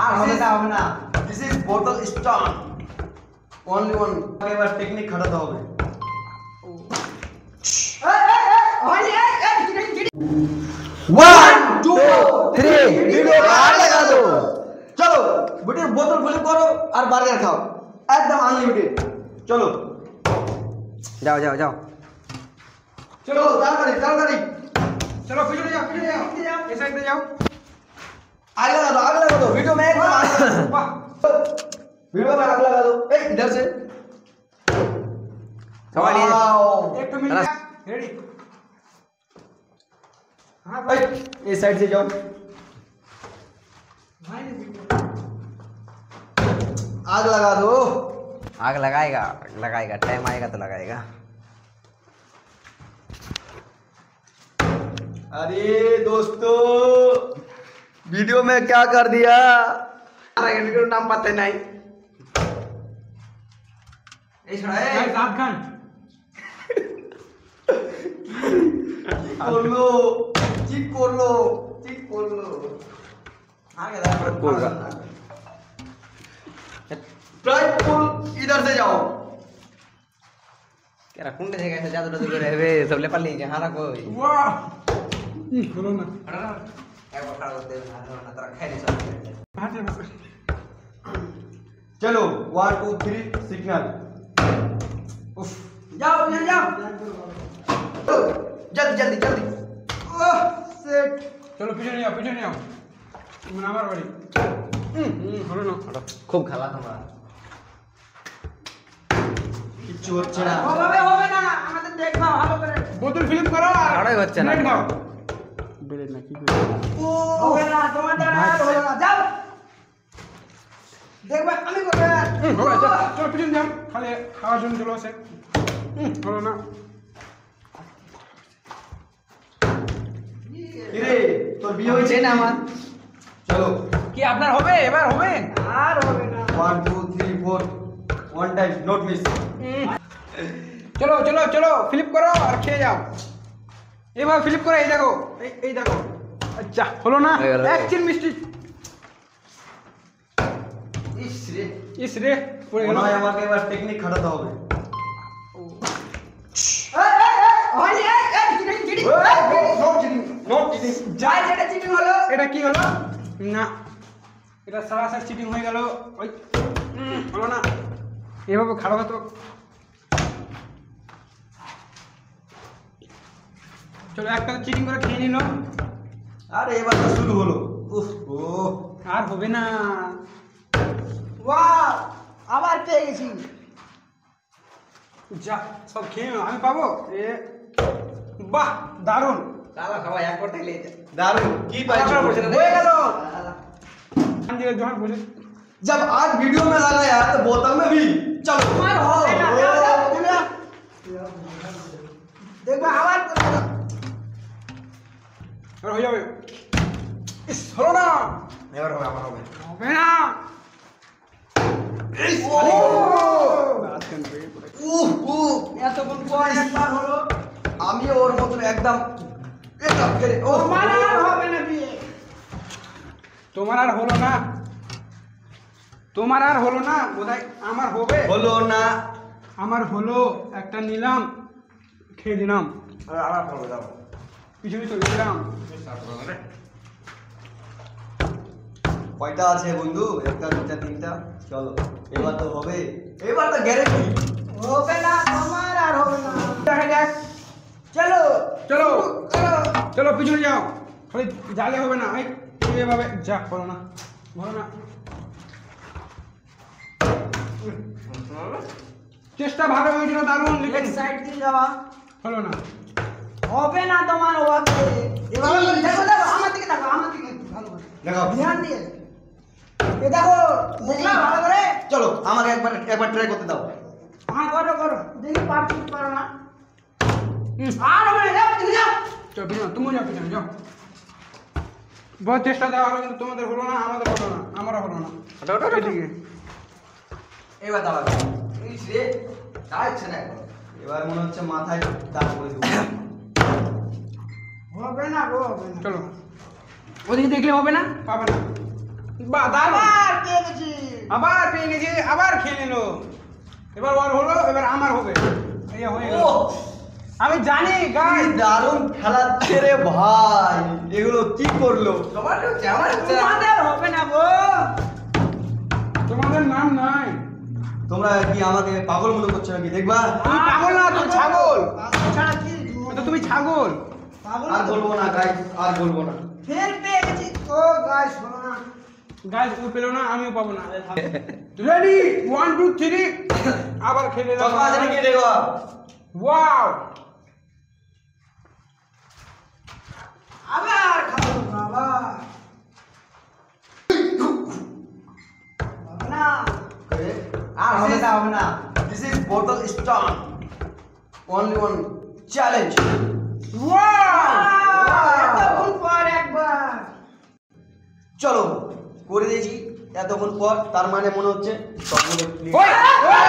আর হবে না this is বোতল স্টোন অনলি ওয়ান এবার টেকনিক খাটাতে হবে वन टू थ्री वीडियो बाहर लगा दो चलो बेटे बोतल फ्लिप करो और बर्गर खाओ एकदम अनलिमिटेड चलो जाओ जाओ जाओ चलो ताल करी चलो पीछे जाओ इस साइड पे जाओ आगे लगा दो वीडियो में एकदम आगे वाह वीडियो में आगे लगा दो ए इधर से सवाल ये एक तो मिल गया रेडी हाँ भाई इस साइड से जाओ आग लगा दो आग लगाएगा टाइम आएगा तो लगाएगा अरे दोस्तों वीडियो में क्या कर दिया नाम पता नहीं शाहरुख खान করলো ঠিক করলো आगे कोगा ट्राई पुल इधर से जाओ क्या कुंडे से कैसे जादू जादू करे बे सब ले पल्ली जहां ना कोई वाह बोलो ना एक बार खड़ा होते ना तेरा खेली सब हाथ में चलो 1 2 3 सिग्नल उफ जाओ जल्दी सेट चलो पीछे नहीं आओ मैं আমার বাড়ি হলো না खूब खाला তোমরা কিচ্ছু হচ্ছে না হবে না আমাদের দেখবা ভালো করে বোতল ফিল্ম করো আড়াই হচ্ছে না খাও বেরে না কি করে হবে না তোমার দ্বারা হবে না যাও দেখবা আমি করব হবে চলো পিছন যাও খালি খাওয়ার জন্য চলো আসে হলো না কিরে তোর বিয়ে হয়েছে না আমার চলো কি আপনার হবে এবার হবে আর হবে না 1 2 3 4 one time not miss চলো ফ্লিপ করো আর খেয়ে যাও এবার ফ্লিপ করো এই দেখো আচ্ছা হলো না হয়ে গেল। এক চিন মিষ্টি ইস রে পড়ে গেল মনে হয় আমাকে এবার টেকনিক খাটাতে হবে এটা কি হলো না এটা সরাসরি চিটিং হয়ে গেল ওই হলো না এভাবে খারাপ হতো চলো একটা চিটিং করে খেয়ে নিল আরে এবার তো শুরু হলো উফ ও আর হবে না ওয়াও আবার পেয়ে গেছি যা সব খেয়ে নাও, আমি পাবো এ বাহ দারুণ साला खावा एक बार ले जा दारू की पाइছো হয়ে গেল अंजीर जोहर बोले जब आज वीडियो में लगाया तो बोतल में भी चलो দেখবা আবার আর হয়ে যাবে ইস হলো না এবার হবে আমার হবে হবে না এত কোন একবার হলো আমি ওর মতন একদম এটা করে ও তোমার আর হবে না বিয়ে তোমার আর হলো না বোধহয় আমার হবে হলো না আমার হলো একটা নিলাম খেয়ে দিলাম আবার পড়বে দাও পিছনে চলে গেলাম কয়টা আছে বন্ধু একটা দুটা তিনটা চলো এবার তো হবে এবার তো গ্যারান্টি হবে না তোমার আর হবে না দেখা যাক চলো পিছনে যাও খালি জালে হবে না এভাবে যা হলো না চেষ্টা ভালো হয়েছিল দারুণ লেকিন সাইড দিয়ে যাওয়া হলো না হবে না তোমার ওয়াকে এভাবে দেখো আমার দিকে ভালো করে দেখাও ধ্যান দিয়ে এ দেখো দেখলা ভালো করে চলো আমাকে একবার ট্রাই করতে দাও হ্যাঁ করো দেখি পারছো কি পারো না আর হবে না যাও তুমি যাও চলো পিছনে তুমি যাও পিছনে যাও বহুত চেষ্টা দেওয়া হলো কিন্তু তোমাদের হলো না আমাদের হলো না আমারও হলো না এদিকে এবার দাঁড়াও এই রে দাঁড়াচ্ছে না এখন এবার মনে হচ্ছে মাথায় দাগ করে দেবো হবে না গো হবে না চলো ওদিকে দেখলে হবে না পাবে না বাহ দারুণ আবার পেয়ে গেছি। আবার পেয়ে গেছে আবার খেয়ে নিল এবার ওর হলো এবার আমার হবে এই যে হয়ে গেল ও আমি জানি কি গাইস দারুণ খেলাচ্ছে রে ভাই, এগুলো কি করলো? তোমার হচ্ছে আমার হচ্ছে তোমাদের হবে না গো। তোমাদের নাম নাই তোমরা কি আমাকে পাগল মনে করছো নাকি? দেখবা তুমি পাগল না তুমি ছাগল পাগল ছাড়া কি? তো তুমি ছাগল পাগল আর বলবো না গাইস, আর বলবো না। ফের পেয়ে গেছি। ও গাইস শোনো না। গাইস ও পেলো না আমিও পাবো না রেডি 1 2 3 আবার খেলে দাও চশমা আছে নাকি দেখো? ওয়াও আবার খাবো বাবা। হবে না। আর হবে না হবে না This is bottle strong. Only one challenge. Wow এতক্ষণ পর একবার। চলো করে দিয়েছি এতক্ষণ পর, তার মানে মনে হচ্ছে সবগুলো clear। ওই ওই